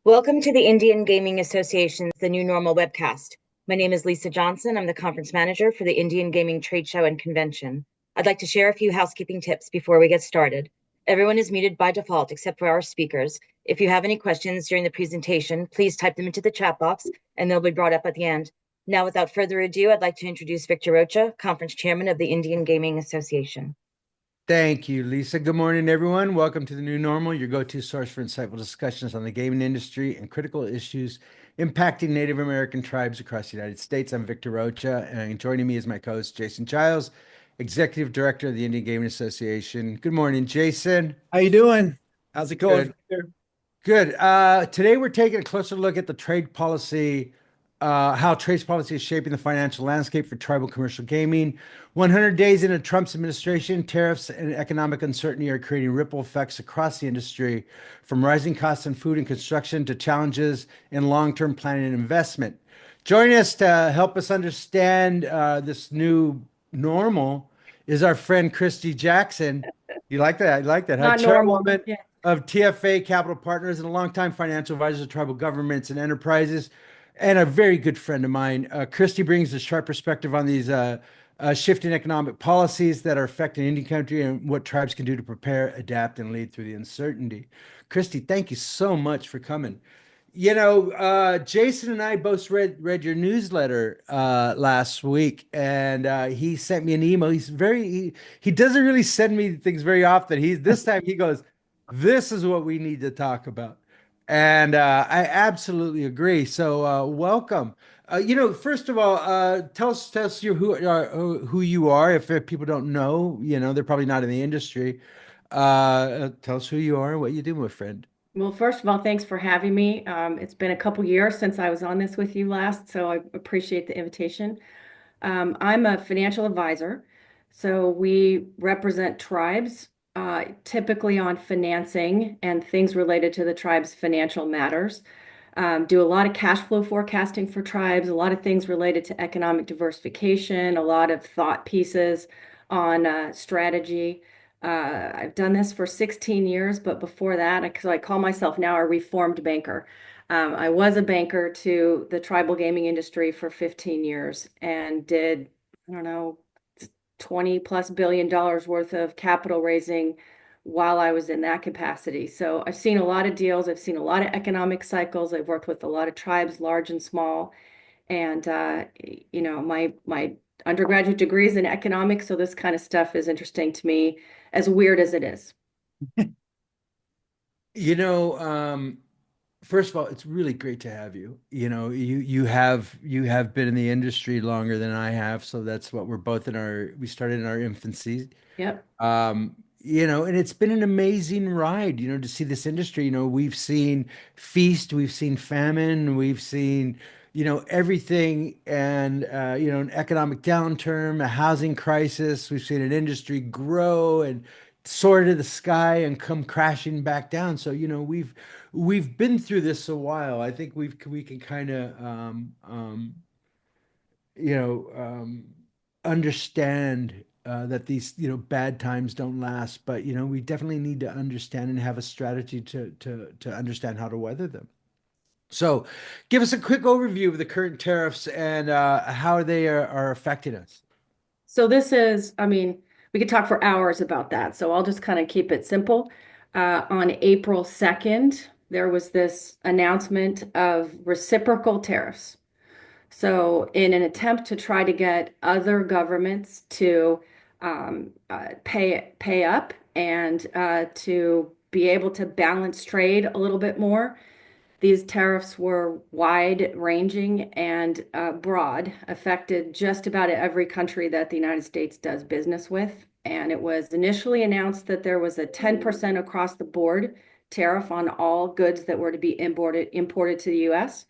Welcome to the Indian Gaming Association's The New Normal webcast. My name is Lisa Johnson. I'm the conference manager for the Indian Gaming Trade Show and Convention. I'd like to share a few housekeeping tips before we get started. Everyone is muted by default except for our speakers. If you have any questions during the presentation, please type them into the chat box and they'll be brought up at the end. Now, without further ado, I'd like to introduce Victor Rocha, conference chairman of the Indian Gaming Association. Thank you, Lisa. Good morning, everyone. Welcome to the New Normal, your go-to source for insightful discussions on the gaming industry and critical issues impacting Native American tribes across the United States. I'm Victor Rocha, and joining me is my co-host, Jason Giles, Executive Director of the Indian Gaming Association. Good morning, Jason. How you doing? How's it going? Good. Good. Today we're taking a closer look at the trade policy, how trade policy is shaping the financial landscape for tribal commercial gaming. 100 days into Trump's administration, tariffs and economic uncertainty are creating ripple effects across the industry, from rising costs in food and construction to challenges in long-term planning and investment. Joining us to help us understand this new normal is our friend Kristi Jackson. You like that? I like that. Huh? Not normal. Chairwoman Yeah. of TFA Capital Partners and a longtime financial advisor to tribal governments and enterprises, and a very good friend of mine. Kristi brings a sharp perspective on these shifting economic policies that are affecting Indian country and what tribes can do to prepare, adapt, and lead through the uncertainty. Kristi, thank you so much for coming. Jason and I both read your newsletter last week, and he sent me an email. He doesn't really send me things very often. This time he goes, "This is what we need to talk about," and I absolutely agree. So welcome. First of all, tell us who you are. If people don't know, they're probably not in the industry. Tell us who you are and what you do, my friend. Well, first of all, thanks for having me. It's been a couple years since I was on this with you last, so I appreciate the invitation. I'm a financial advisor, so we represent tribes, typically on financing and things related to the tribe's financial matters. Do a lot of cash flow forecasting for tribes, a lot of things related to economic diversification, a lot of thought pieces on strategy. I've done this for 16 years, but before that, so I call myself now a reformed banker. I was a banker to the tribal gaming industry for 15 years and did, I don't know, 20 plus $billion worth of capital raising while I was in that capacity. So I've seen a lot of deals. I've seen a lot of economic cycles. I've worked with a lot of tribes, large and small. And, my undergraduate degree is in economics, so this kind of stuff is interesting to me, as weird as it is. You know, First of all, it's really great to have you. You have been in the industry longer than I have, so that's what we started in our infancy. Yep. And it's been an amazing ride, to see this industry. We've seen feast, we've seen famine, we've seen, everything, and an economic downturn, a housing crisis. We've seen an industry grow and soar to the sky and come crashing back down. So, we've been through this a while. I think we can kind of you know understand that these bad times don't last, but we definitely need to understand and have a strategy to understand how to weather them. So, give us a quick overview of the current tariffs and how they are affecting us. So this is, I mean, we could talk for hours about that. So I'll just kind of keep it simple. On April 2nd, there was this announcement of reciprocal tariffs. So in an attempt to try to get other governments to pay up and to be able to balance trade a little bit more, these tariffs were wide-ranging and broad, affected just about every country that the United States does business with. And it was initially announced that there was a 10% across the board tariff on all goods that were to be imported to the US.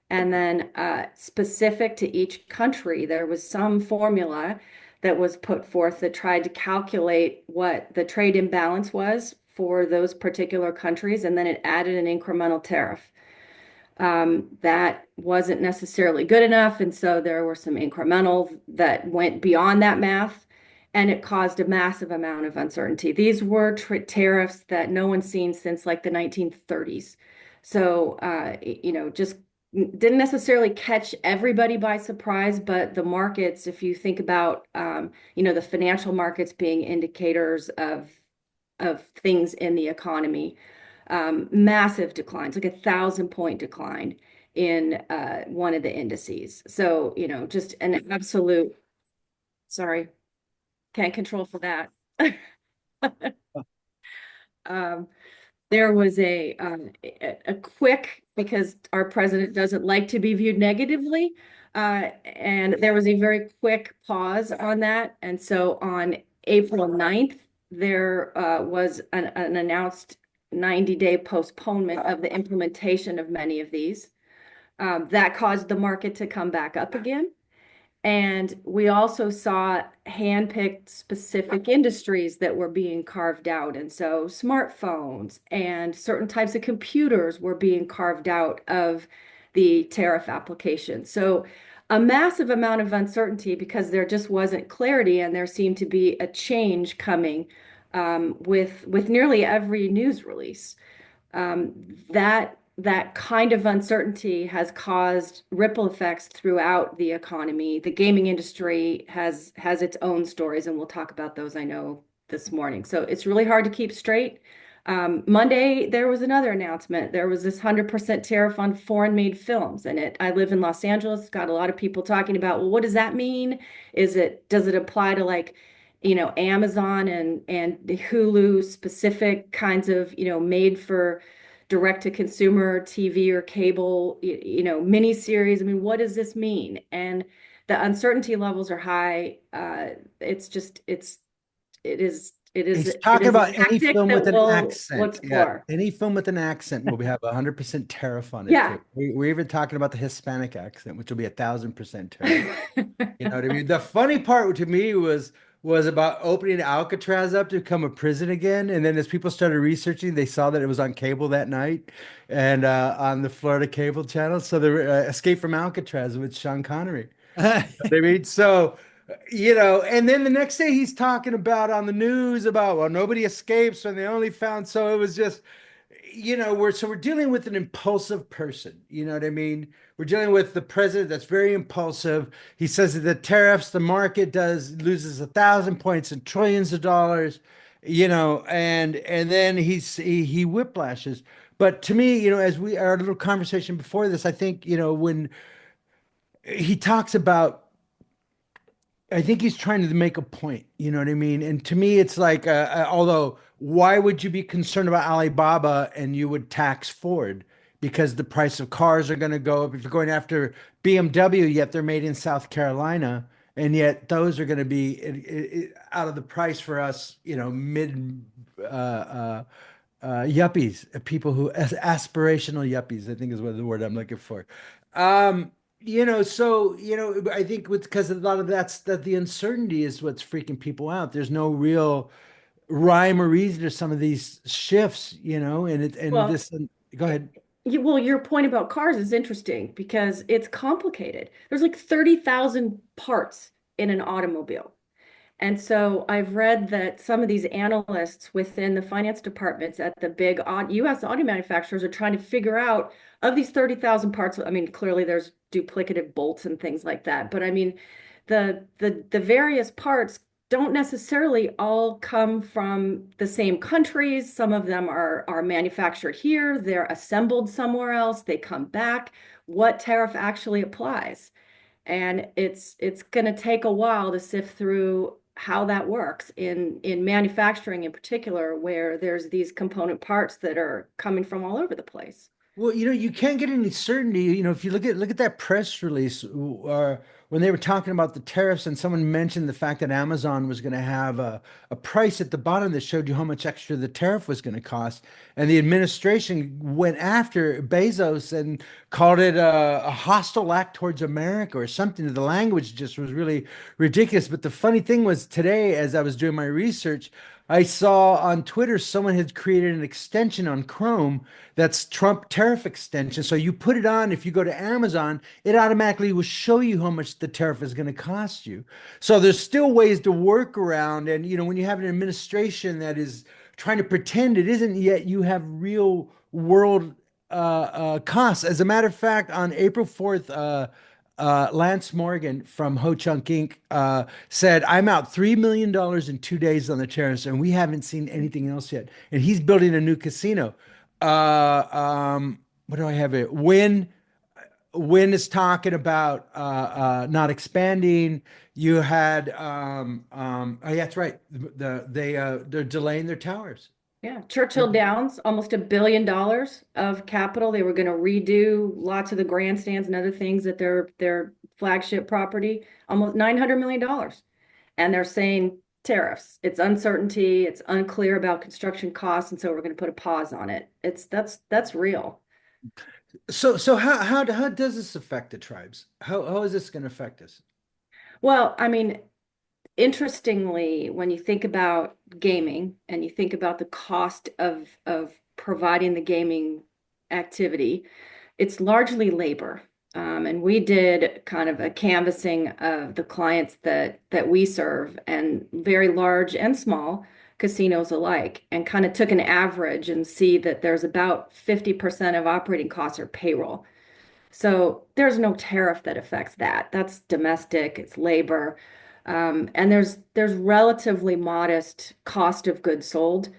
And then specific to each country, there was some formula that was put forth that tried to calculate what the trade imbalance was for those particular countries, and then it added an incremental tariff. That wasn't necessarily good enough, and so there were some incremental that went beyond that math, and it caused a massive amount of uncertainty. These were tariffs that no one's seen since like the 1930s. So, just didn't necessarily catch everybody by surprise, but the markets, if you think about, the financial markets being indicators of things in the economy, massive declines, like 1,000 point decline in one of the indices. So, just an absolute, sorry, can't control for that. Um, there was a quick, because our president doesn't like to be viewed negatively, and there was a very quick pause on that. And so on April 9th, there was an announced 90-day postponement of the implementation of many of these. That caused the market to come back up again. And we also saw handpicked specific industries that were being carved out. And so smartphones and certain types of computers were being carved out of the tariff application. So a massive amount of uncertainty because there just wasn't clarity, and there seemed to be a change coming with nearly every news release. That kind of uncertainty has caused ripple effects throughout the economy. The gaming industry has its own stories, and we'll talk about those, I know, this morning. So it's really hard to keep straight. Monday, there was another announcement. There was this 100% tariff on foreign-made films, and I live in Los Angeles. Got a lot of people talking about, well, what does that mean? Does it apply to, like, Amazon and Hulu specific kinds of, made for direct to consumer TV or cable, miniseries? I mean, what does this mean? And the uncertainty levels are high. It is He's talking a about any tactic film with that an we'll accent. Yeah, explore. any film with an accent will have 100% tariff on it Yeah. too. We're even talking about the Hispanic accent, which will be 1,000% tariff. You know what I mean? The funny part to me was about opening Alcatraz up to become a prison again, and then as people started researching, they saw that it was on cable that night and on the Florida cable channel. So the Escape from Alcatraz with Sean Connery. They mean, so, and then the next day he's talking about on the news about, well, nobody escapes and they only found, so it was just, we're dealing with an impulsive person. You know what I mean? We're dealing with the president that's very impulsive. He says that the tariffs, the market loses 1,000 points and trillions of dollars, and then he whiplashes. But to me, as our little conversation before this, I think, when he talks about, I think he's trying to make a point, you know what I mean? And to me, it's like, although, why would you be concerned about Alibaba and you would tax Ford? Because the price of cars are going to go up. If you're going after BMW, yet they're made in South Carolina, and yet those are going to be out of the price for us, mid yuppies, people who aspirational yuppies, I think is what the word I'm looking for. I think because a lot of that the uncertainty is what's freaking people out. There's no real rhyme or reason to some of these shifts, Well, go ahead. well, your point about cars is interesting because it's complicated. There's like 30,000 parts in an automobile. And so I've read that some of these analysts within the finance departments at the big US auto manufacturers are trying to figure out, of these 30,000 parts. I mean, clearly there's duplicative bolts and things like that. But I mean, the various parts don't necessarily all come from the same countries. Some of them are manufactured here, they're assembled somewhere else, they come back. What tariff actually applies? And it's going to take a while to sift through how that works in manufacturing in particular, where there's these component parts that are coming from all over the place. Well, you can't get any certainty. If you look at that press release, when they were talking about the tariffs, and someone mentioned the fact that Amazon was going to have a price at the bottom that showed you how much extra the tariff was going to cost, and the administration went after Bezos and called it a hostile act towards America or something. The language just was really ridiculous. But the funny thing was today, as I was doing my research, I saw on Twitter someone had created an extension on Chrome that's Trump tariff extension. So you put it on, if you go to Amazon, it automatically will show you how much the tariff is going to cost you. So there's still ways to work around. And, when you have an administration that is trying to pretend it isn't, yet you have real world costs. As a matter of fact, on April 4th, Lance Morgan from Ho Chunk Inc. Said, "I'm out $3 million in 2 days on the tariffs, and we haven't seen anything else yet." And he's building a new casino. What do I have it? Win is talking about not expanding. You had oh yeah, that's right. They're delaying their towers. Yeah, Churchill Downs, almost $1 billion of capital. They were going to redo lots of the grandstands and other things at their flagship property, almost $900 million. And they're saying tariffs. It's uncertainty. It's unclear about construction costs, and so we're going to put a pause on it. That's real. So how does this affect the tribes? How is this going to affect us? Well, I mean, interestingly, when you think about gaming and you think about the cost of providing the gaming activity, it's largely labor. And we did kind of a canvassing of the clients that we serve, and very large and small casinos alike, and kind of took an average and see that there's about 50% of operating costs are payroll. So there's no tariff that affects that. That's domestic, it's labor. And there's relatively modest cost of goods sold.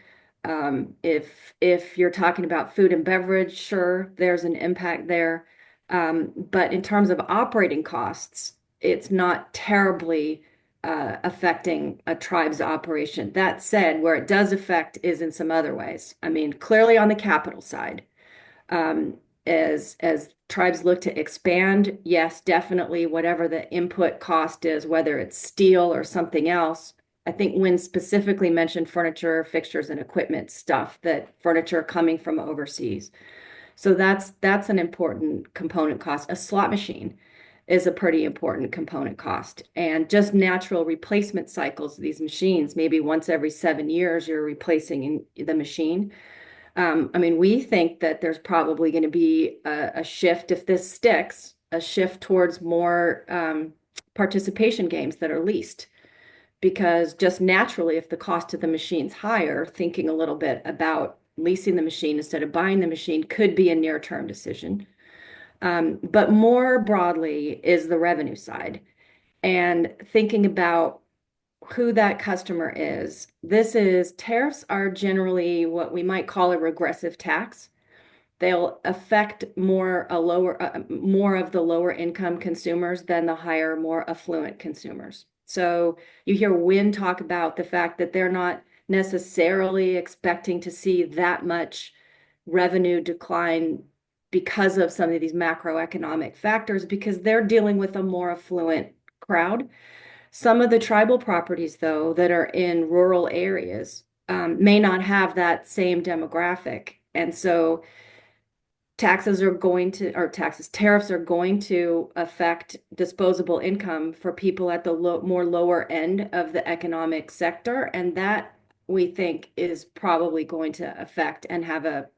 If you're talking about food and beverage, sure, there's an impact there. But in terms of operating costs, it's not terribly affecting a tribe's operation. That said, where it does affect is in some other ways. I mean, clearly on the capital side, um, as tribes look to expand, yes, definitely whatever the input cost is, whether it's steel or something else. I think Wynn specifically mentioned furniture, fixtures, and equipment stuff, that furniture coming from overseas. So that's an important component cost. A slot machine is a pretty important component cost. And just natural replacement cycles of these machines, maybe once every 7 years, you're replacing the machine. I mean, we think that there's probably going to be a shift, if this sticks, a shift towards more participation games that are leased. Because just naturally, if the cost of the machine's higher, thinking a little bit about leasing the machine instead of buying the machine could be a near-term decision. But more broadly is the revenue side. And thinking about who that customer is. Tariffs are generally what we might call a regressive tax. They'll affect more of the lower income consumers than the higher, more affluent consumers. So you hear Wynn talk about the fact that they're not necessarily expecting to see that much revenue decline because of some of these macroeconomic factors, because they're dealing with a more affluent crowd. Some of the tribal properties, though, that are in rural areas, may not have that same demographic. And so tariffs are going to affect disposable income for people at the more lower end of the economic sector. And that, we think, is probably going to affect and have a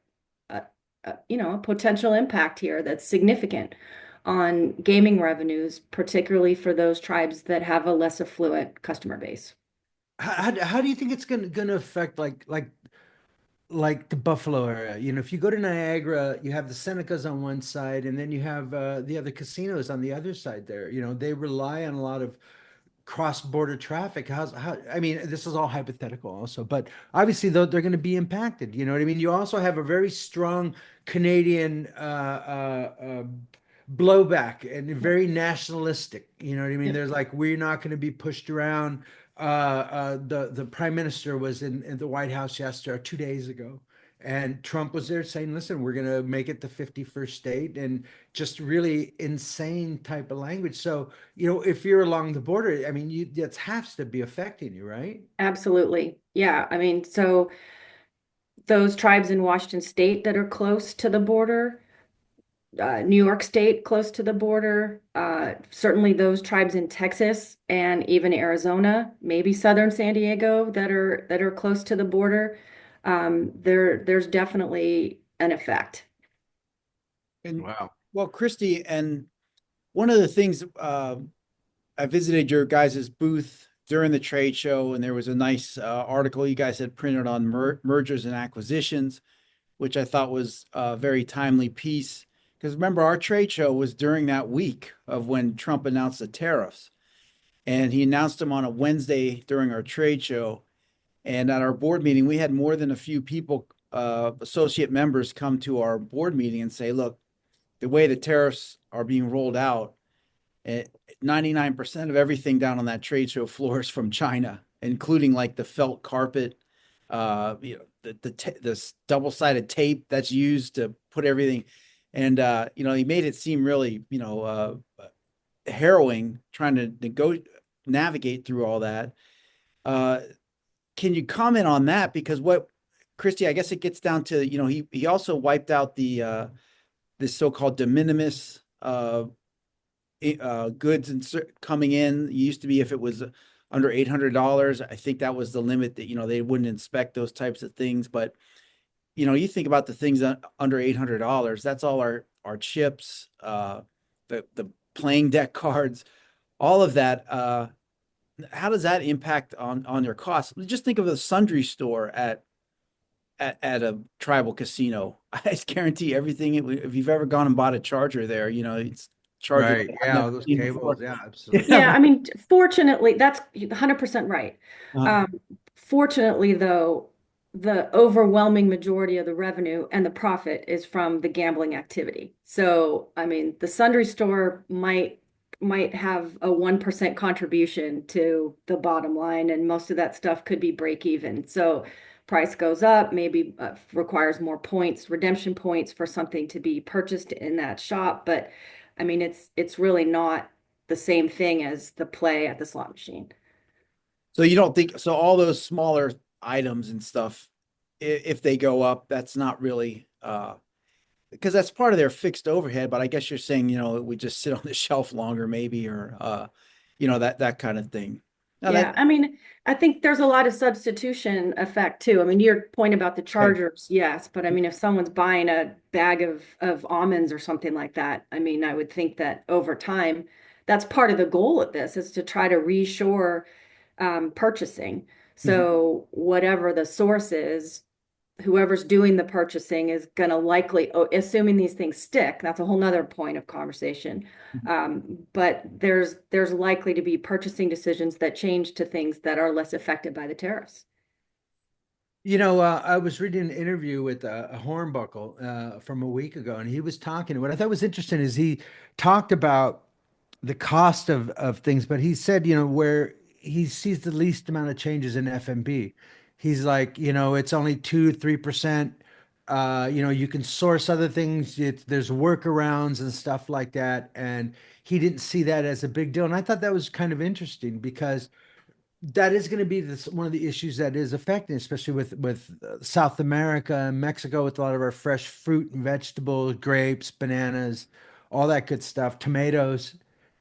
potential impact here that's significant on gaming revenues, particularly for those tribes that have a less affluent customer base. How do you think it's gonna affect like the Buffalo area? You know, if you go to Niagara, you have the Senecas on one side, and then you have the other casinos on the other side there. You know, they rely on a lot of cross-border traffic. I mean, this is all hypothetical also, but obviously though they're going to be impacted. You know what I mean? You also have a very strong Canadian blowback and very nationalistic. You know what I mean? Yep. There's like, we're not going to be pushed around. The prime minister was in the White House yesterday, 2 days ago, and Trump was there saying, "Listen, we're going to make it the 51st state," and just really insane type of language. So, you know, if you're along the border, I mean, that has to be affecting you, right? Absolutely. Yeah. I mean, so those tribes in Washington State that are close to the border, New York State close to the border, certainly those tribes in Texas and even Arizona, maybe southern San Diego that are close to the border. There's definitely an effect. And Wow. well, Kristi, and one of the things I visited your guys' booth during the trade show, and there was a nice article you guys had printed on mergers and acquisitions. which I thought was a very timely piece. Because remember, our trade show was during that week of when Trump announced the tariffs. And he announced them on a Wednesday during our trade show. And at our board meeting, we had more than a few people, associate members, come to our board meeting and say, look, the way the tariffs are being rolled out, 99% of everything down on that trade show floor is from China, including like the felt carpet, this double-sided tape that's used to put everything. And he made it seem really, harrowing trying to navigate through all that. Can you comment on that? Because Kristi, I guess it gets down to, he also wiped out this so-called de minimis goods coming in. It used to be if it was under $800, I think that was the limit that, they wouldn't inspect those types of things. But, you think about the things under $800, that's all our chips, the playing deck cards, all of that. How does that impact on your costs? Just think of a sundry store at a tribal casino. I guarantee everything. If you've ever gone and bought a charger there, it's charged. Right. Yeah. Those cables. Yeah, absolutely. Yeah, I mean, fortunately, that's 100% right. Fortunately, though, the overwhelming majority of the revenue and the profit is from the gambling activity. So, I mean, the sundry store might have a 1% contribution to the bottom line, and most of that stuff could be break even. So price goes up, maybe requires more points, redemption points for something to be purchased in that shop. But I mean, it's really not the same thing as the play at the slot machine. So you don't think so? All those smaller items and stuff, if they go up, that's not really because that's part of their fixed overhead. But I guess you're saying, we just sit on the shelf longer, maybe, or that kind of thing. Now Yeah, I mean, I think there's a lot of substitution effect too. I mean, your point about the chargers, yes, but I mean, if someone's buying a bag of almonds or something like that, I mean, I would think that over time, that's part of the goal of this is to try to reshore purchasing. So whatever the source is, whoever's doing the purchasing is going to likely, assuming these things stick, that's a whole nother point of conversation. But there's likely to be purchasing decisions that change to things that are less affected by the tariffs. I was reading an interview with a Hornbuckle from a week ago, and he was talking. What I thought was interesting is he talked about the cost of things, but he said, where he sees the least amount of changes in FMB. He's like, it's only 2-3%. You can source other things. There's workarounds and stuff like that. And he didn't see that as a big deal. And I thought that was kind of interesting because that is going to be one of the issues that is affecting, especially with South America and Mexico, with a lot of our fresh fruit and vegetables, grapes, bananas, all that good stuff, tomatoes.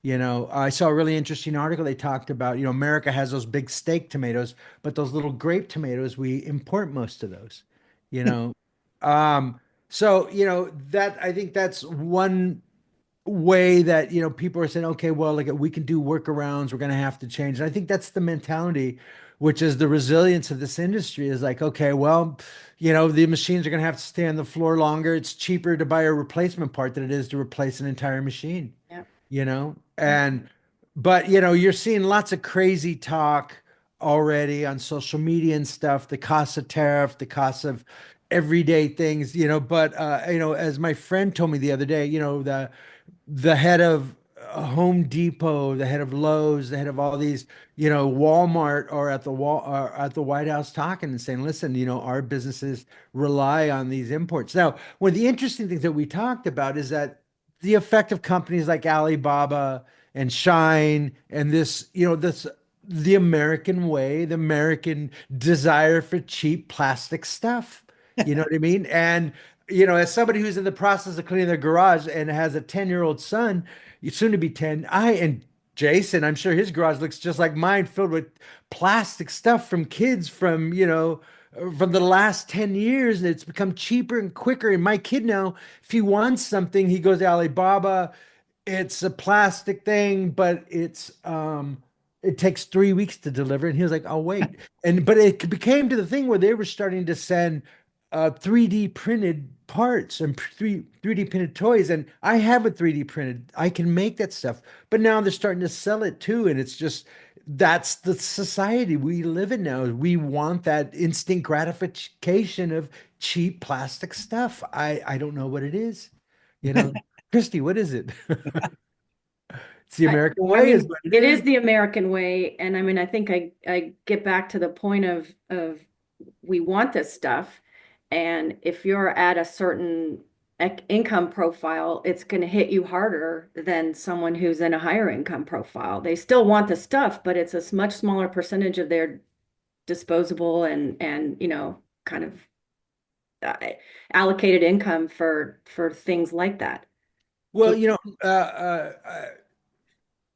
I saw a really interesting article. They talked about, America has those big steak tomatoes, but those little grape tomatoes, we import most of those, you know. So, that I think that's one way that people are saying, okay, well, like we can do workarounds, we're going to have to change. And I think that's the mentality, which is the resilience of this industry, is like, okay, well, the machines are going to have to stay on the floor longer. It's cheaper to buy a replacement part than it is to replace an entire machine. Yeah. But you're seeing lots of crazy talk already on social media and stuff, the cost of tariff, the cost of everyday things, but as my friend told me the other day, the head of Home Depot, the head of Lowe's, the head of all these, Walmart are at the White House talking and saying, listen, our businesses rely on these imports. Now, one of the interesting things that we talked about is that the effect of companies like Alibaba and Shine and the American way, the American desire for cheap plastic stuff. You know what I mean? And as somebody who's in the process of cleaning their garage and has a 10-year-old son, soon to be 10, and Jason, I'm sure his garage looks just like mine, filled with plastic stuff from kids from the last 10 years, and it's become cheaper and quicker. And my kid now, if he wants something, he goes to Alibaba. It's a plastic thing, but it takes 3 weeks to deliver. And he was like, I'll wait. But it became to the thing where they were starting to send 3D printed parts and 3D printed toys. And I have a 3D printed, I can make that stuff. But now they're starting to sell it too. And it's just, that's the society we live in now. We want that instant gratification of cheap plastic stuff. I don't know what it is. You know, Kristi, what is it? It's the I, American I way, is mean, what it it is. is the American way, and I mean, I think I get back to the point of we want this stuff, and if you're at a certain income profile, it's going to hit you harder than someone who's in a higher income profile. They still want the stuff, but it's a much smaller percentage of their disposable and kind of uh, allocated income for things like that. Well, So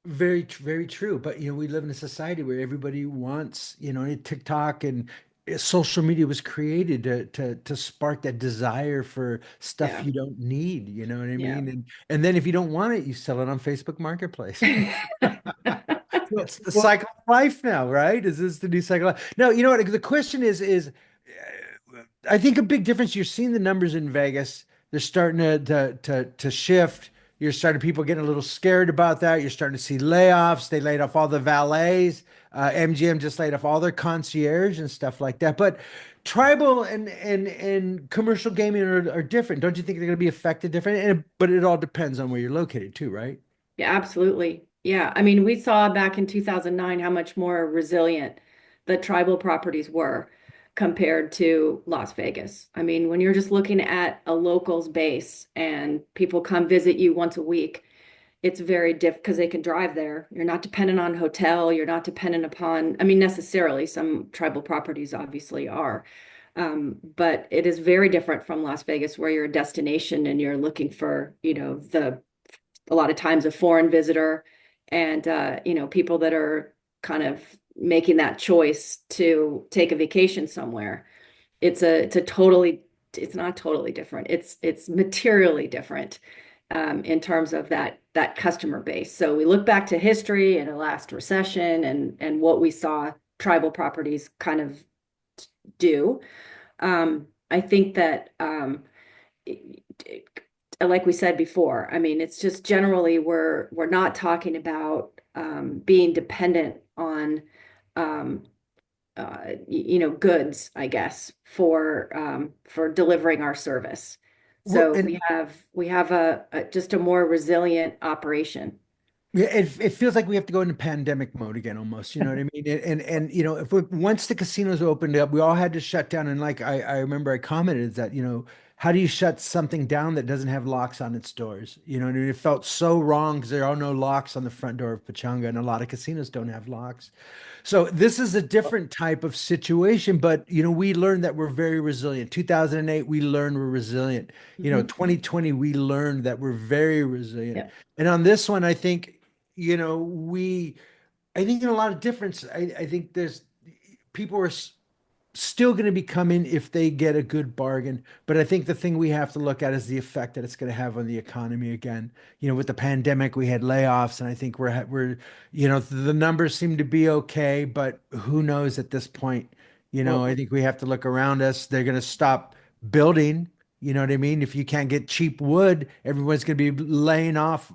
very true. But we live in a society where everybody wants, TikTok and social media was created to spark that desire for stuff Yeah, you don't need. You know what I yeah. mean? And then if you don't want it, you sell it on Facebook Marketplace. So it's the well, cycle of life now, right? Is this the new cycle of life? No, you know what? The question is I think a big difference. You're seeing the numbers in Vegas. They're starting to shift. You're starting people getting a little scared about that. You're starting to see layoffs. They laid off all the valets. MGM just laid off all their concierge and stuff like that. But tribal and commercial gaming are different. Don't you think they're going to be affected different? But it all depends on where you're located too, right? Yeah, absolutely. Yeah. I mean, we saw back in 2009 how much more resilient the tribal properties were compared to Las Vegas. I mean, when you're just looking at a locals base and people come visit you once a week, it's very different because they can drive there. You're not dependent on hotel. You're not dependent upon, I mean, necessarily some tribal properties obviously are. But it is very different from Las Vegas, where you're a destination and you're looking for, the a lot of times a foreign visitor and people that are kind of making that choice to take a vacation somewhere. It's a totally, it's not totally different. It's materially different in terms of that customer base. So we look back to history and the last recession and what we saw tribal properties kind of do. I think that like we said before, I mean, it's just generally we're not talking about being dependent on um, goods, I guess, for delivering our service. Well, So and we have just a more resilient operation. yeah, it feels like we have to go into pandemic mode again, almost. You know what I mean? And if once the casinos opened up, we all had to shut down. And like I remember I commented that, how do you shut something down that doesn't have locks on its doors? You know what I mean? It felt so wrong because there are no locks on the front door of Pachanga, and a lot of casinos don't have locks. So this is a different type of situation, but we learned that we're very resilient. 2008, we learned we're resilient. Mhm. 2020, we learned that we're very resilient. Yep. And on this one, I think I think in a lot of difference, I think there's people are still going to be coming if they get a good bargain. But I think the thing we have to look at is the effect that it's going to have on the economy again. With the pandemic, we had layoffs, and I think the numbers seem to be okay, but who knows at this point? well, I think we have to look around us. They're going to stop building. You know what I mean? If you can't get cheap wood, everyone's going to be laying off.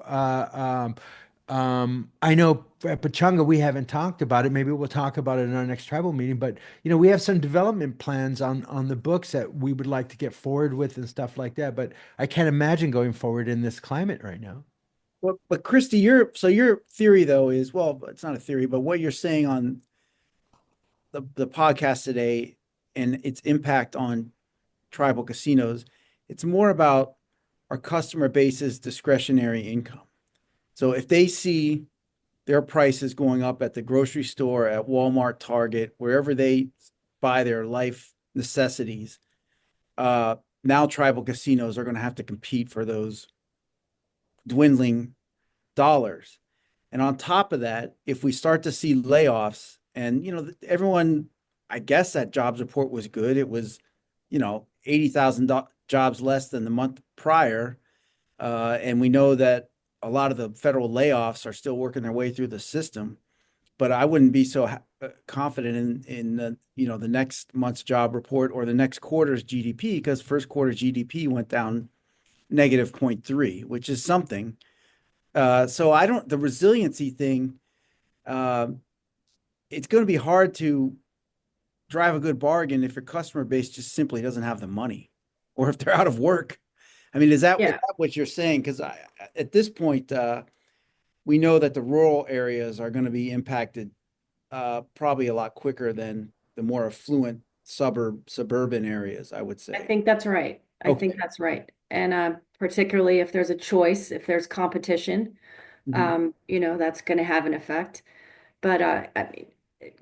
I know at Pachanga we haven't talked about it. Maybe we'll talk about it in our next tribal meeting. But we have some development plans on the books that we would like to get forward with and stuff like that. But I can't imagine going forward in this climate right now. but Kristi, your theory though is, well, it's not a theory, but what you're saying on the podcast today and its impact on tribal casinos, it's more about our customer base's discretionary income. So if they see their prices going up at the grocery store, at Walmart, Target, wherever they buy their life necessities, now tribal casinos are going to have to compete for those dwindling dollars. And on top of that, if we start to see layoffs, and everyone, I guess that jobs report was good. It was, 80,000 jobs less than the month prior. And we know that a lot of the federal layoffs are still working their way through the system. but I wouldn't be so confident in the, the next month's job report or the next quarter's GDP, because first quarter GDP went down negative 0.3, which is something. So the resiliency thing, uh, it's going to be hard to drive a good bargain if your customer base just simply doesn't have the money, or if they're out of work. I mean, is that Yeah. what you're saying? Because at this point, we know that the rural areas are going to be impacted probably a lot quicker than the more affluent suburban areas, I would I say. think that's right. I think Okay. that's right. And particularly if there's a choice, if there's competition, Mhm. that's going to have an effect. But I mean,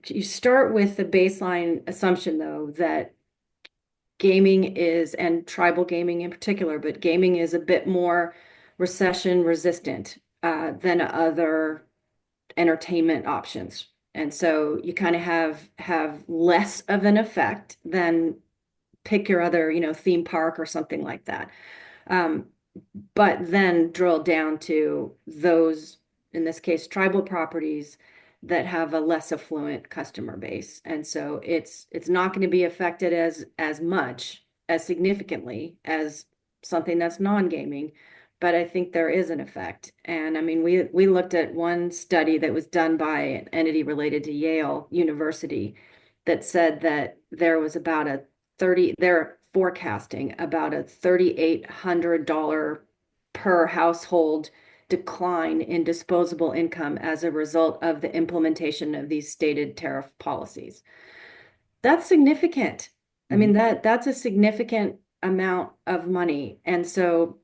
you start with the baseline assumption, though, that gaming is, and tribal gaming in particular, but gaming is a bit more recession resistant than other entertainment options. And so you kind of have less of an effect than pick your other, theme park or something like that. Um, but then drill down to those, in this case, tribal properties that have a less affluent customer base. And so it's not going to be affected as much, as significantly as something that's non-gaming. But I think there is an effect. And I mean, we looked at one study that was done by an entity related to Yale University that said that there was about a 30, they're forecasting about a $3,800 per household decline in disposable income as a result of the implementation of these stated tariff policies. That's significant. I Mhm. mean, that's a significant amount of money. And so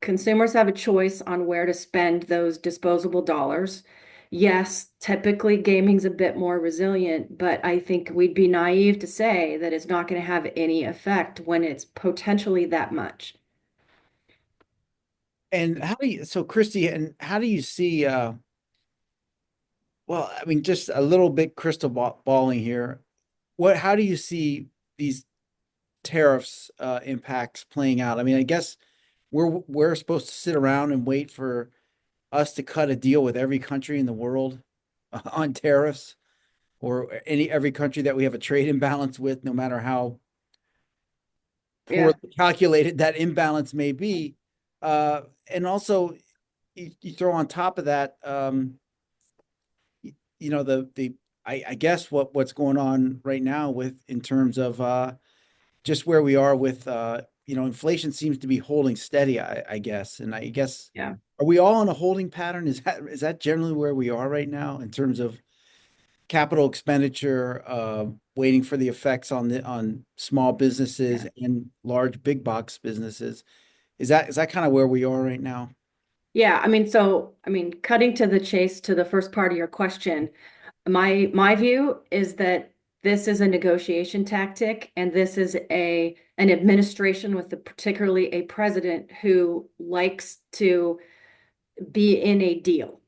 consumers have a choice on where to spend those disposable dollars. Yes, typically gaming's a bit more resilient, but I think we'd be naive to say that it's not going to have any effect when it's potentially that much. And so Kristi, and how do you see, well, I mean, just a little bit crystal balling here. How do you see these tariffs impacts playing out? I mean, I guess we're supposed to sit around and wait for us to cut a deal with every country in the world on tariffs, or every country that we have a trade imbalance with, no matter how Yeah. poorly calculated that imbalance may be. And also, you throw on top of that, the I guess what's going on right now with in terms of just where we are with inflation seems to be holding steady, I guess. And I guess, Yeah. are we all in a holding pattern? Is that generally where we are right now in terms of capital expenditure, waiting for the effects on small businesses Yeah. and large big box businesses? Is that kind of where we are right now? Yeah, I mean, cutting to the chase to the first part of your question, my view is that this is a negotiation tactic, and this is an administration with particularly a president who likes to be in a deal.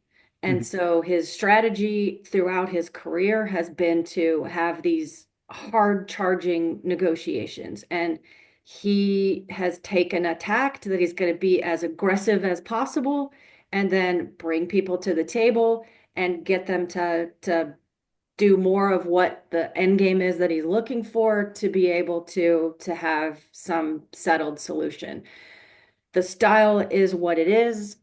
And Mhm. so his strategy throughout his career has been to have these hard charging negotiations. And he has taken a tact that he's going to be as aggressive as possible and then bring people to the table and get them to do more of what the end game is that he's looking for to be able to have some settled solution. The style is what it is.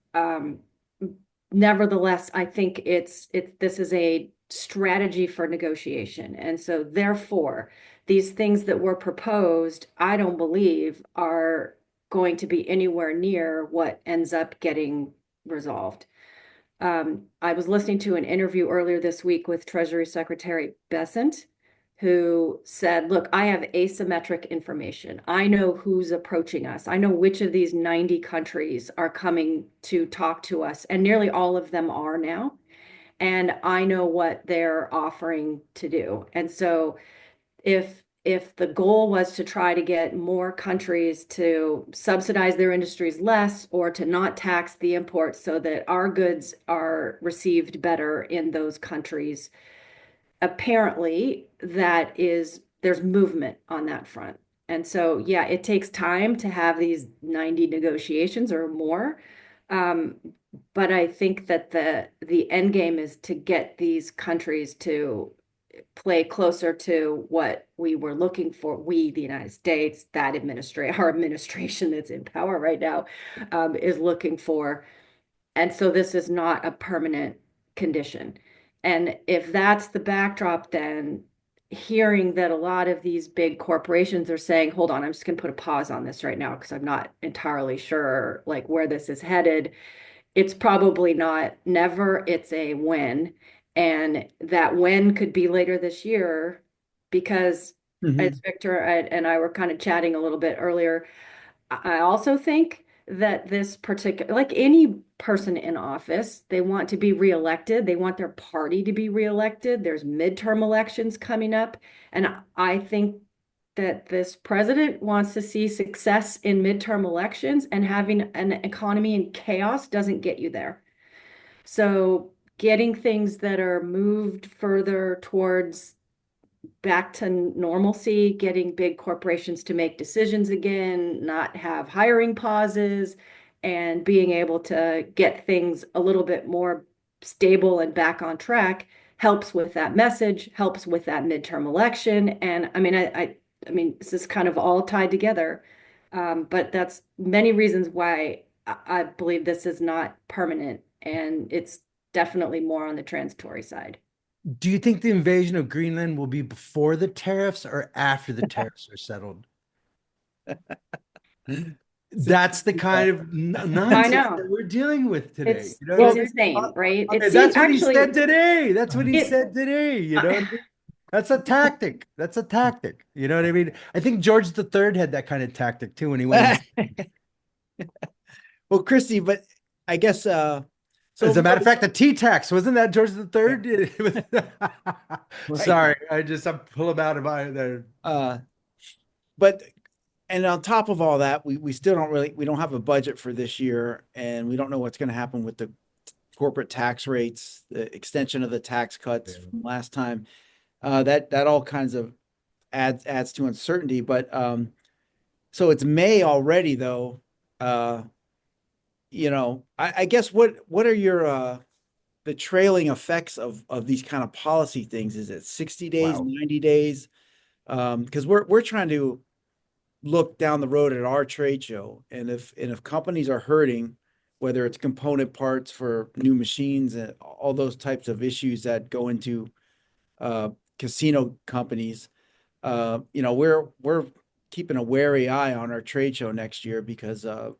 Nevertheless, I think this is a strategy for negotiation. And so therefore, these things that were proposed, I don't believe are going to be anywhere near what ends up getting resolved. I was listening to an interview earlier this week with Treasury Secretary Bessent, who said, look, I have asymmetric information. I know who's approaching us. I know which of these 90 countries are coming to talk to us, and nearly all of them are now. And I know what they're offering to do. And so if the goal was to try to get more countries to subsidize their industries less or to not tax the imports so that our goods are received better in those countries, apparently there's movement on that front. And so, yeah, it takes time to have these 90 negotiations or more. Um, But I think that the end game is to get these countries to play closer to what we were looking for. We, the United States, our administration that's in power right now, is looking for. And so this is not a permanent condition. And if that's the backdrop, then hearing that a lot of these big corporations are saying, hold on, I'm just going to put a pause on this right now because I'm not entirely sure like where this is headed. It's probably not never, it's a when. And that when could be later this year because as Victor and I were kind of chatting a little bit earlier, I also think that this particular, like any person in office, they want to be reelected. They want their party to be reelected. There's midterm elections coming up. And I think that this president wants to see success in midterm elections, and having an economy in chaos doesn't get you there. So getting things that are moved further towards back to normalcy, getting big corporations to make decisions again, not have hiring pauses, and being able to get things a little bit more stable and back on track helps with that message, helps with that midterm election. And I mean, this is kind of all tied together. But that's many reasons why I believe this is not permanent, and it's definitely more on the transitory side. Do you think the invasion of Greenland will be before the tariffs or after the tariffs are settled? That's the kind of I nonsense know. that we're dealing with today. It's You know what I mean? insane, right? Okay, It seems that's what he actually said today. That's what he it said today. You know what I mean? That's a tactic. That's a tactic. You know what I mean? I think George III had that kind of tactic too when he went. Well, Kristi, but I guess so. As a matter of fact, the tea tax wasn't that George III? Right. Sorry, I'm pulling out of my there. But and on top of all that, we still we don't have a budget for this year, and we don't know what's going to happen with the corporate tax rates, the extension of the tax cuts from last time. That all kinds of adds to uncertainty. But so it's May already, though. I guess what are your the trailing effects of these kind of policy things? Is it 60 days, 90 days? Because we're trying to look down the road at our trade show, and if companies are hurting, whether it's component parts for new machines and all those types of issues that go into casino companies, we're keeping a wary eye on our trade show next year because of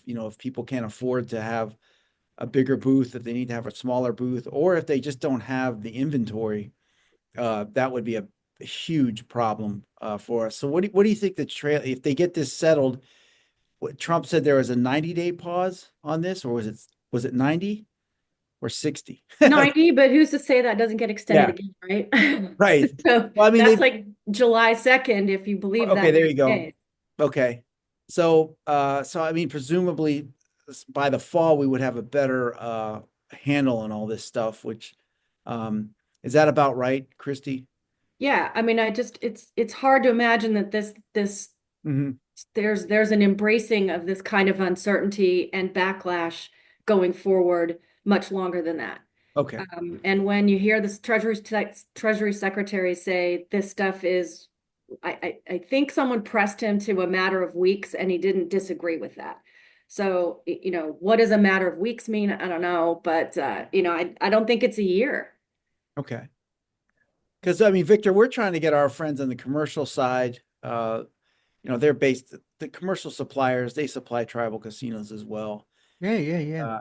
if people can't afford to have a bigger booth, if they need to have a smaller booth, or if they just don't have the inventory, that would be a huge problem for us. So what do you think if they get this settled? What Trump said, there was a 90-day pause on this, or was it 90 or 60? 90, but who's to say that doesn't get extended again, right? Right. So well, I mean, that's like July 2nd, if you believe that. Okay, there you go. Okay. So I mean, presumably by the fall we would have a better handle on all this stuff, which is that about right, Kristi? Yeah, I mean, it's hard to imagine that this there's an embracing of this kind of uncertainty and backlash going forward much longer than that. Okay. And when you hear this Treasury Secretary say this stuff is, I think someone pressed him to a matter of weeks, and he didn't disagree with that. So, what does a matter of weeks mean? I don't know, but I don't think it's a year. Okay. Because I mean, Victor, we're trying to get our friends on the commercial side. They're the commercial suppliers. They supply tribal casinos as well. Yeah.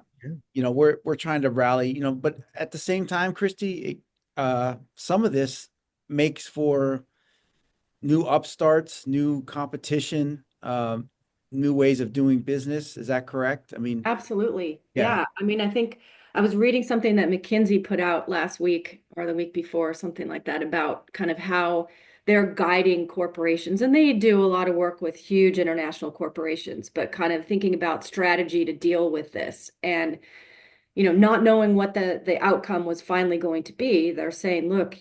We're trying to rally. But at the same time, Kristi, some of this makes for new upstarts, new competition, new ways of doing business. Is that correct? I mean, absolutely. Yeah. Yeah. I mean, I think I was reading something that McKinsey put out last week or the week before, or something like that, about kind of how they're guiding corporations. And they do a lot of work with huge international corporations, but kind of thinking about strategy to deal with this. And not knowing what the outcome was finally going to be, they're saying, look,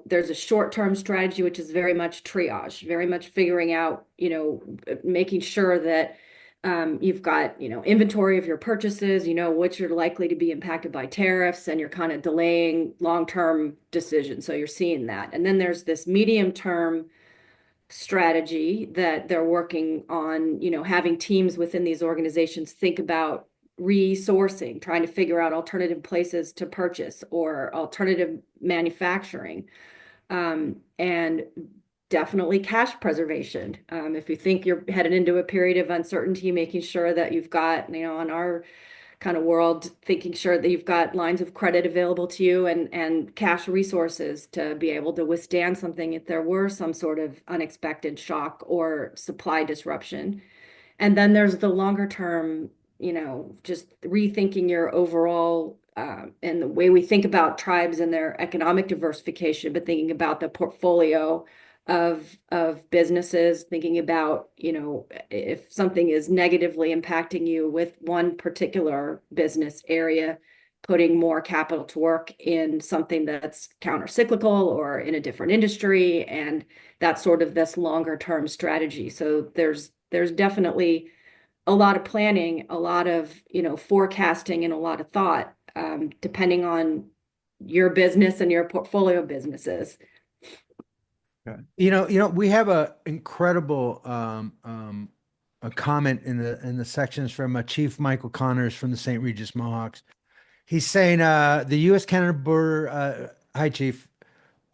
there's a short-term strategy, which is very much triage, very much figuring out, making sure that You've got, inventory of your purchases, what you're likely to be impacted by tariffs, and you're kind of delaying long-term decisions. So you're seeing that. And then there's this medium-term strategy that they're working on, having teams within these organizations think about resourcing, trying to figure out alternative places to purchase or alternative manufacturing. And definitely cash preservation. If you think you're headed into a period of uncertainty, making sure that you've got, on our kind of world, thinking sure that you've got lines of credit available to you and cash resources to be able to withstand something if there were some sort of unexpected shock or supply disruption. And then there's the longer term, just rethinking your overall and the way we think about tribes and their economic diversification, but thinking about the portfolio of businesses, thinking about, if something is negatively impacting you with one particular business area, putting more capital to work in something that's counter-cyclical or in a different industry, and that's sort of this longer term strategy. So there's definitely a lot of planning, a lot of, forecasting, and a lot of thought, depending on your business and your portfolio of businesses. We have a incredible a comment in the sections from Chief Michael Connors from the St. Regis Mohawks. He's saying the U.S. Canada border. Hi, Chief.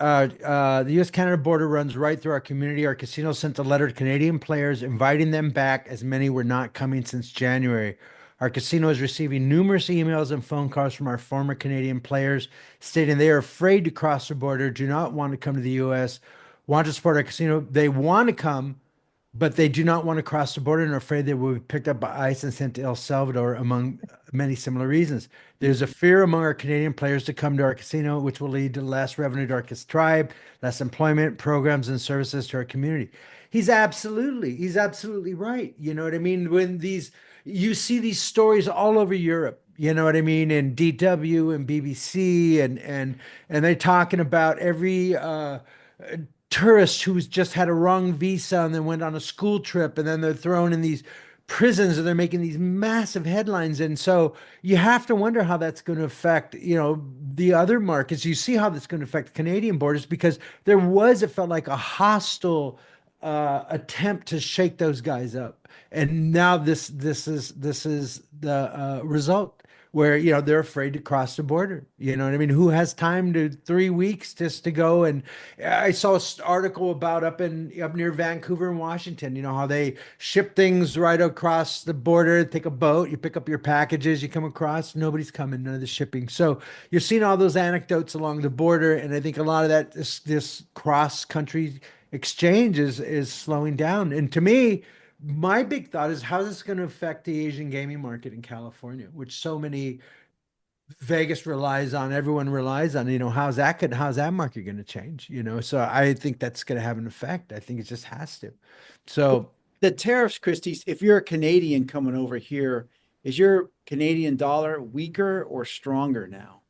The U.S. Canada border runs right through our community. Our casino sent a letter to Canadian players inviting them back, as many were not coming since January. Our casino is receiving numerous emails and phone calls from our former Canadian players stating they are afraid to cross the border, do not want to come to the U.S., want to support our casino. They want to come, but they do not want to cross the border and are afraid they will be picked up by ICE and sent to El Salvador, among many similar reasons. There's a fear among our Canadian players to come to our casino, which will lead to less revenue to our tribe, less employment, programs, and services to our community. He's absolutely right. You know what I mean? You see these stories all over Europe, you know what I mean, in DW and BBC, and they're talking about every tourist who's just had a wrong visa and then went on a school trip, and then they're thrown in these prisons and they're making these massive headlines. And so you have to wonder how that's going to affect, the other markets. You see how that's going to affect Canadian borders, because it felt like a hostile attempt to shake those guys up. And now this is the result, where they're afraid to cross the border. You know what I mean? Who has time to 3 weeks just to go? And I saw an article about up near Vancouver and Washington. You know how they ship things right across the border. Take a boat, you pick up your packages, you come across. Nobody's coming, none of the shipping. So you're seeing all those anecdotes along the border, and I think a lot of that this cross country exchange is slowing down. And to me, my big thought is, how is this going to affect the Asian gaming market in California, which so many Vegas relies on, everyone relies on. How's that market going to change? So I think that's going to have an effect. I think it just has to. So the tariffs, Kristi, if you're a Canadian coming over here, is your Canadian dollar weaker or stronger now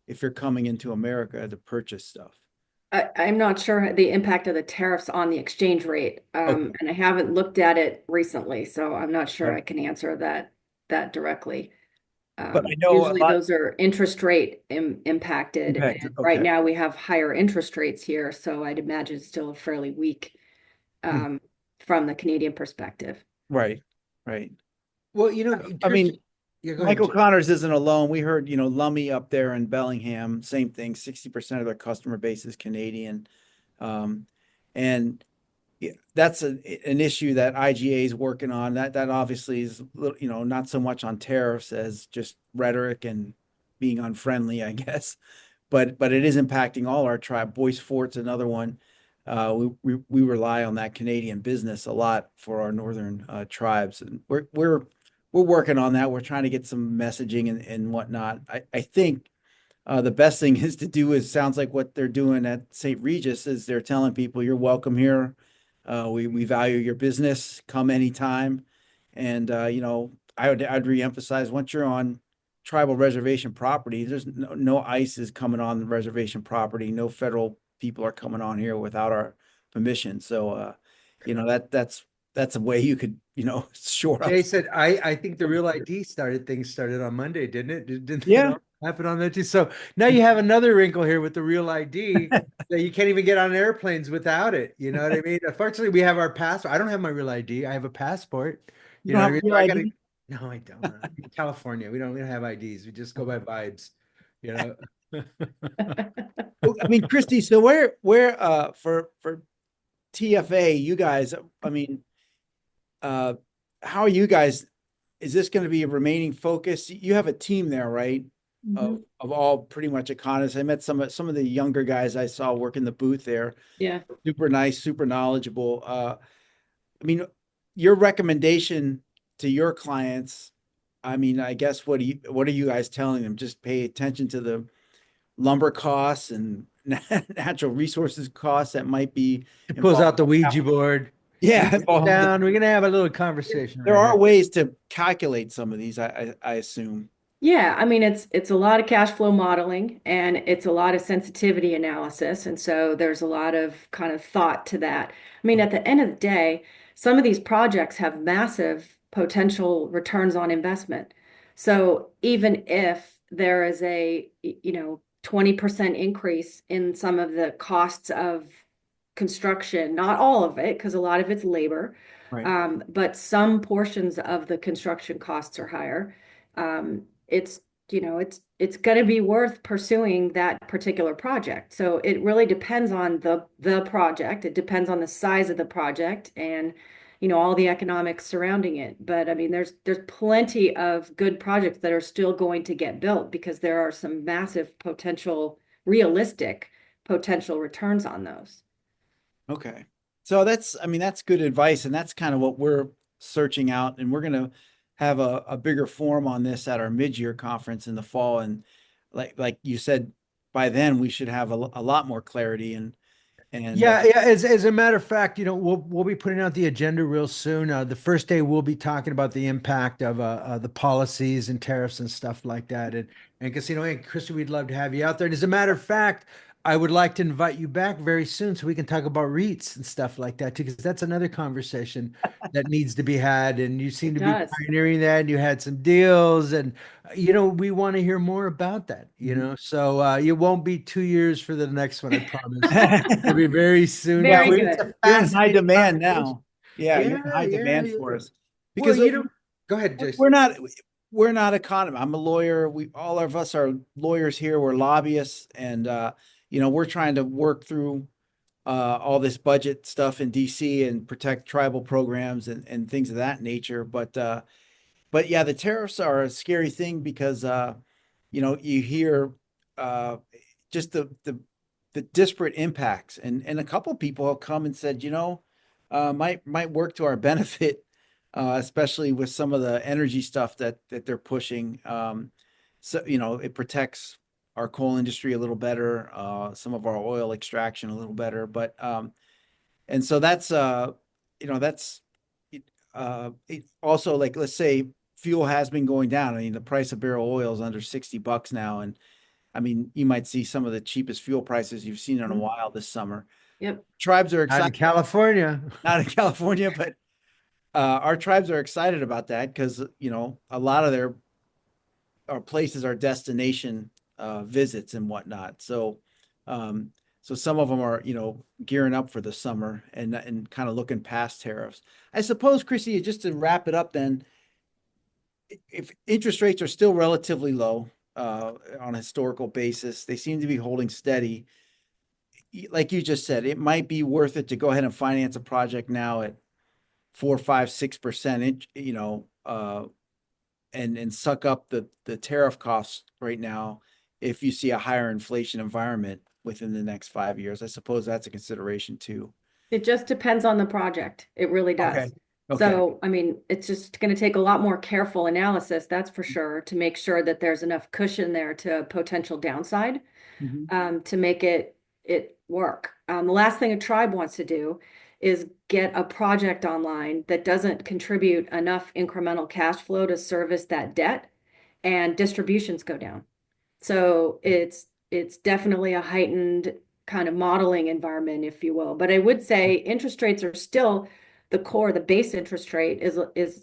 if you're coming into America to purchase stuff? I'm not sure the impact of the tariffs on the exchange rate, Okay. and I haven't looked at it recently, so I'm not sure I Right. can answer that directly. But I know a Usually lot those are interest rate impacted, impacted. and right Okay. now we have higher interest rates here, so I'd imagine it's still fairly weak from the Canadian perspective. Right. Right. well, I mean, yeah, go ahead, Michael Jim. Connors isn't alone. We heard, Lummi up there in Bellingham, same thing. 60% of their customer base is Canadian. And that's an issue that IGA is working on. That obviously is, not so much on tariffs as just rhetoric and being unfriendly, I guess. But it is impacting all our tribe. Bois Fort's another one. We rely on that Canadian business a lot for our northern tribes, and we're working on that. We're trying to get some messaging and whatnot. I think the best thing is to do is, sounds like what they're doing at St. Regis, is they're telling people you're welcome here. We value your business. Come anytime. And I'd reemphasize, once you're on tribal reservation property, there's no ICE is coming on the reservation property. No federal people are coming on here without our permission. So that's that's a way you could, shore up. Jason, I think the Real ID things started on Monday, didn't it? Didn't it Yeah. all happen on that too? So now you have another wrinkle here with the Real ID that you can't even get on airplanes without it. You know what I mean? Unfortunately, we have our passport. I don't have my Real ID. I have a passport. You You don't know what I have mean? real So I gotta. ID? No, I don't. In California, we don't have IDs. We just go by vibes. You know. I mean, Kristi, so for TFA, you guys, I mean, uh, how are you guys? Is this going to be a remaining focus? You have a team there, right? Of all pretty much economists. I met some of the younger guys I saw working the booth there. Yeah. Super nice, super knowledgeable. I mean, your recommendation to your clients, I mean, I guess what are you guys telling them? Just pay attention to the lumber costs and natural resources costs that might be It pulls involved. out the Ouija board. Yeah, Sit involved. down. We're gonna have a little conversation There right are here. ways to calculate some of these, I assume. Yeah, I mean it's a lot of cash flow modeling and it's a lot of sensitivity analysis. And so there's a lot of kind of thought to that. I mean, at the end of the day, some of these projects have massive potential returns on investment. So even if there is a, 20% increase in some of the costs of construction, not all of it, because a lot of it's labor, Right. but some portions of the construction costs are higher. It's it's going to be worth pursuing that particular project. So it really depends on the project. It depends on the size of the project and all the economics surrounding it. But I mean, there's plenty of good projects that are still going to get built because there are some massive potential, realistic potential returns on those. Okay. So I mean, that's good advice. And that's kind of what we're searching out. And we're going to have a bigger forum on this at our mid-year conference in the fall. And like you said, by then we should have a lot more clarity and Yeah. As a matter of fact, we'll be putting out the agenda real soon. The first day we'll be talking about the impact of the policies and tariffs and stuff like that. And Casino, hey, Christy, we'd love to have you out there. And as a matter of fact, I would like to invite you back very soon so we can talk about REITs and stuff like that too, because that's another conversation that needs to be had. And you seem It to be does. pioneering that, and you had some deals, and we want to hear more about that. So it won't be 2 years for the next one, I promise. It'll be very soon. yeah, Very It's good. a you're in high fascinating demand conversation. now. Yeah, you're in Yeah, high yeah, demand for yeah. us Well, because go ahead, Jason. we're not economists. I'm a lawyer. All of us are lawyers here. We're lobbyists, and we're trying to work through all this budget stuff in DC and protect tribal programs and things of that nature. But yeah, the tariffs are a scary thing because you hear uh, just the disparate impacts, and a couple of people have come and said, might work to our benefit, especially with some of the energy stuff that they're pushing. So it protects our coal industry a little better, some of our oil extraction a little better, but and so that's also, like, let's say fuel has been going down. I mean, the price of barrel oil is under $60 now, and I mean, you might see some of the cheapest fuel prices you've seen in a while this summer. Yep. Tribes are Out in excited, California. not in California, but our tribes are excited about that because a lot of their our places are destination visits and whatnot. So some of them are gearing up for the summer and kind of looking past tariffs. I suppose, Chrissy, just to wrap it up, then, if interest rates are still relatively low on a historical basis, they seem to be holding steady. Like you just said, it might be worth it to go ahead and finance a project now at 4, 5, 6%, and suck up the tariff costs right now if you see a higher inflation environment within the next 5 years. I suppose that's a consideration too. It just depends on the project. It really Okay. does. Okay. So, I mean, it's just going to take a lot more careful analysis, that's for sure, to make sure that there's enough cushion there to potential downside, Mhm. to make it work. The last thing a tribe wants to do is get a project online that doesn't contribute enough incremental cash flow to service that debt, and distributions go down. So it's definitely a heightened kind of modeling environment, if you will. But I would say interest rates are still the base interest rate is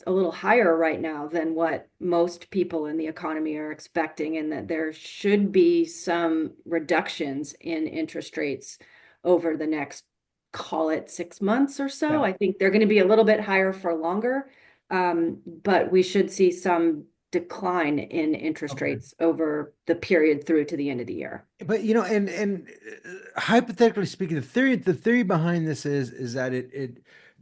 a little higher right now than what most people in the economy are expecting, and that there should be some reductions in interest rates over the next, call it 6 months or so. Yeah. I think they're going to be a little bit higher for longer, but we should see some decline in interest Okay. rates over the period through to the end of the year. But hypothetically speaking, the theory behind this is that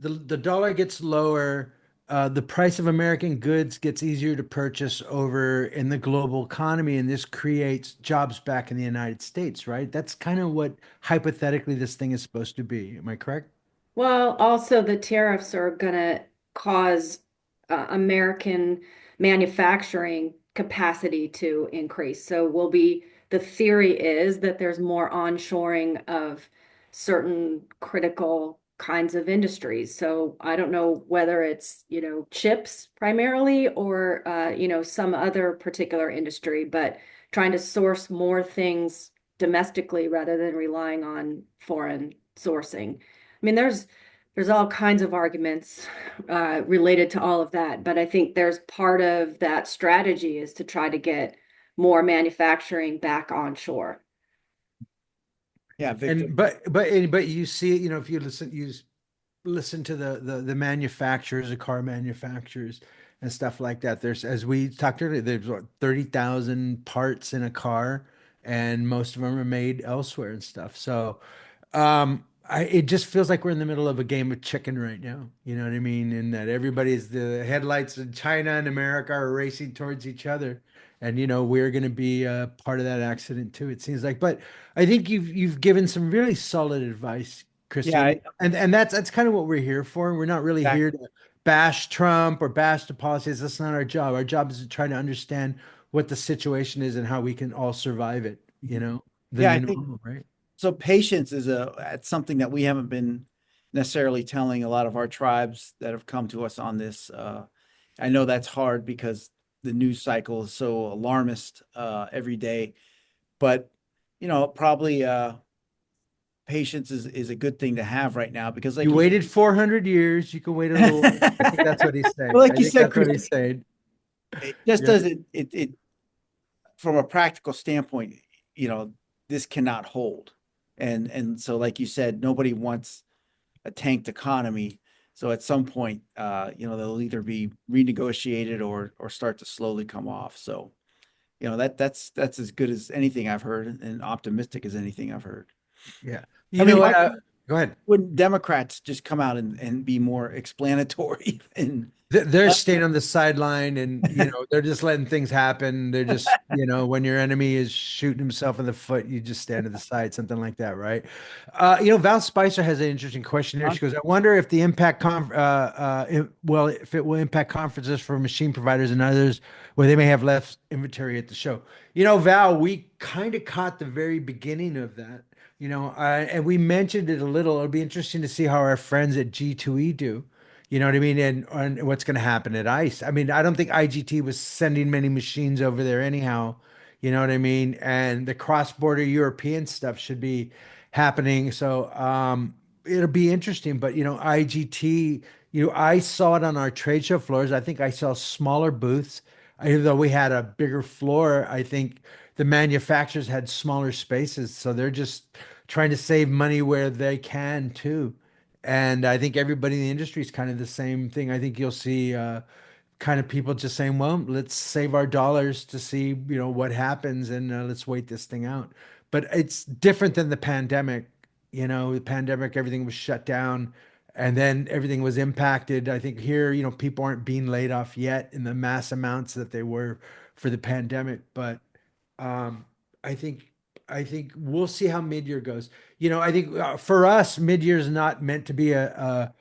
the dollar gets lower, the price of American goods gets easier to purchase over in the global economy, and this creates jobs back in the United States, right? That's kind of what hypothetically this thing is supposed to be. Am I correct? Well, also the tariffs are going to cause American manufacturing capacity to increase. So the theory is that there's more onshoring of certain critical kinds of industries. So I don't know whether it's, chips primarily or, some other particular industry, but trying to source more things domestically rather than relying on foreign sourcing. I mean, there's all kinds of arguments related to all of that, but I think there's part of that strategy is to try to get more manufacturing back onshore. Yeah, Victor. But you see, if you listen to the manufacturers, the car manufacturers and stuff like that. There's, as we talked earlier, there's what, 30,000 parts in a car, and most of them are made elsewhere and stuff. So it just feels like we're in the middle of a game of chicken right now. You know what I mean? And that the headlights in China and America are racing towards each other. And we're going to be part of that accident too, it seems like. But I think you've given some really solid advice, Yeah, Kristi, and that's kind of what we're here for. We're not really here exactly. to bash Trump or bash the policies. That's not our job. Our job is to try to understand what the situation is and how we can all survive it. The Yeah, I new think normal, right? so. Patience is it's something that we haven't been necessarily telling a lot of our tribes that have come to us on this. I know that's hard because the news cycle is so alarmist every day, but probably patience is a good thing to have right now because, like You you said, waited 400 years. You can wait a little longer. I think that's what he's saying. well, like I you think said, that's what Chris, he's saying. it just Yeah. doesn't it from a practical standpoint, this cannot hold. And so, like you said, nobody wants a tanked economy. So at some point, they'll either be renegotiated or start to slowly come off. So, that's as good as anything I've heard and optimistic as anything I've heard. Yeah. I You know mean, what? why Go ahead. wouldn't Democrats just come out and be more explanatory and They're staying on the sideline, and they're just letting things happen. They're just, when your enemy is shooting himself in the foot, you just stand to the side, something like that, right? Val Spicer has an interesting question here. She goes, "I wonder if the if it will impact conferences for machine providers and others where they may have less inventory at the show." Val, we kind of caught the very beginning of that. And we mentioned it a little. It'll be interesting to see how our friends at G2E do. You know what I mean? And what's going to happen at ICE? I mean, I don't think IGT was sending many machines over there anyhow. You know what I mean? And the cross-border European stuff should be happening. So it'll be interesting. But IGT, I saw it on our trade show floors. I think I saw smaller booths. Even though we had a bigger floor, I think the manufacturers had smaller spaces. So they're just trying to save money where they can too. And I think everybody in the industry is kind of the same thing. I think you'll see kind of people just saying, well, let's save our dollars to see, what happens, and let's wait this thing out. But it's different than the pandemic. The pandemic, everything was shut down and then everything was impacted. I think here, people aren't being laid off yet in the mass amounts that they were for the pandemic. But um, I think we'll see how mid-year goes. I think for us, mid-year is not meant to be a,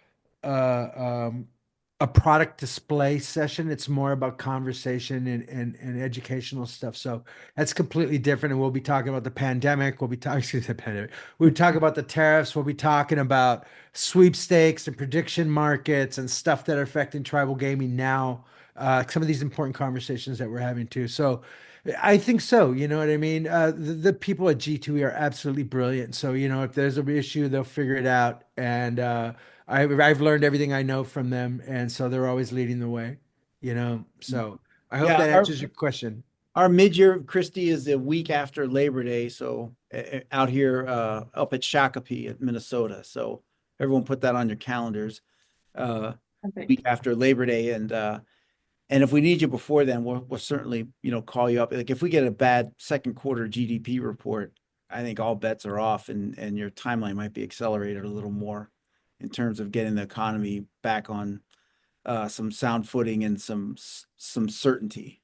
a product display session. It's more about conversation and educational stuff. So that's completely different. And we'll be talking about the pandemic. We'll be talking, excuse me, the pandemic. We'll be talking about the tariffs. We'll be talking about sweepstakes and prediction markets and stuff that are affecting tribal gaming now. Some of these important conversations that we're having too. So I think so. You know what I mean? The people at G2E are absolutely brilliant. So, if there's an issue, they'll figure it out. And I've learned everything I know from them, and so they're always leading the way, you know. So I hope Yeah, that answers your question. our mid-year, Christie, is a week after Labor Day, so out here up at Shakopee at Minnesota. So everyone put that on your calendars. Perfect. Week after Labor Day, and if we need you before then, we'll certainly, call you up. Like if we get a bad second quarter GDP report, I think all bets are off, and your timeline might be accelerated a little more in terms of getting the economy back on some sound footing and some certainty.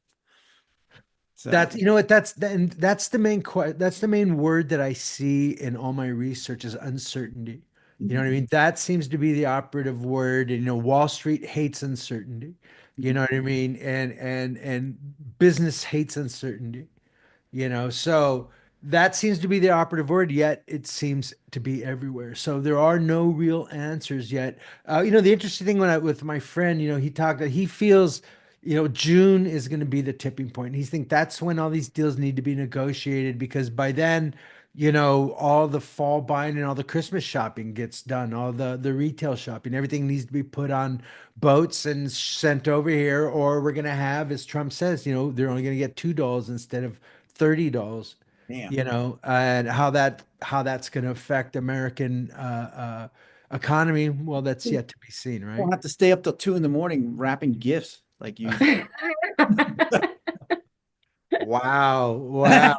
So That's you know what that's the that's the main word that I see in all my research is uncertainty. You know what I mean? That seems to be the operative word. And, Wall Street hates uncertainty. You know what I mean? And business hates uncertainty. So that seems to be the operative word, yet it seems to be everywhere. So there are no real answers yet. The interesting thing with my friend, he talked that he feels, June is going to be the tipping point. He thinks that's when all these deals need to be negotiated because by then, all the fall buying and all the Christmas shopping gets done, all the retail shopping, everything needs to be put on boats and sent over here, or we're going to have, as Trump says, they're only going to get $2 instead of $30, damn. and how that's going to affect American economy. Well, that's yet to be seen, right? We'll have to stay up till 2 a.m. wrapping gifts like you. Wow. Wow.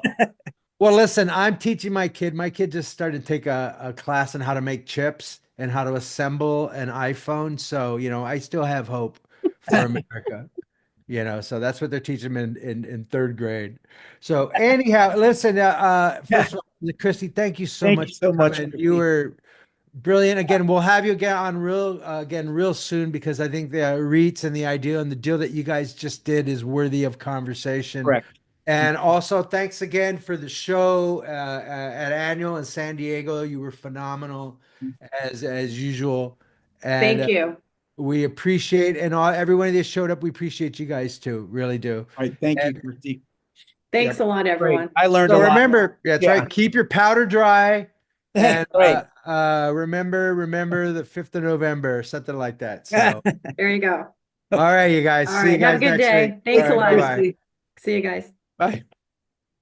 Well, listen, I'm teaching my kid. My kid just started to take a class on how to make chips and how to assemble an iPhone. So, I still have hope for America. So that's what they're teaching them in third grade. So anyhow, listen, first of all, Christy, thank you so Thank much you so for much, coming. Christy. You were brilliant. Again, we'll have you again on real soon because I think the REITs and the idea and the deal that you guys just did is worthy of conversation. Correct. And also, thanks again for the show at Annual in San Diego. You were phenomenal as usual. And Thank you. we appreciate, and everyone that showed up, we appreciate you guys too, really do. All right. Thank you, And Christy. Thanks Yeah, a lot, great. everyone. I learned a so lot. remember, that's Yeah. right, keep your powder dry. And Right. remember the 5th of November, something like that. So, There you go. all right, you guys. All See you right. Have guys a good next week. day. Thanks All a right, lot. bye-bye. See you guys. Bye.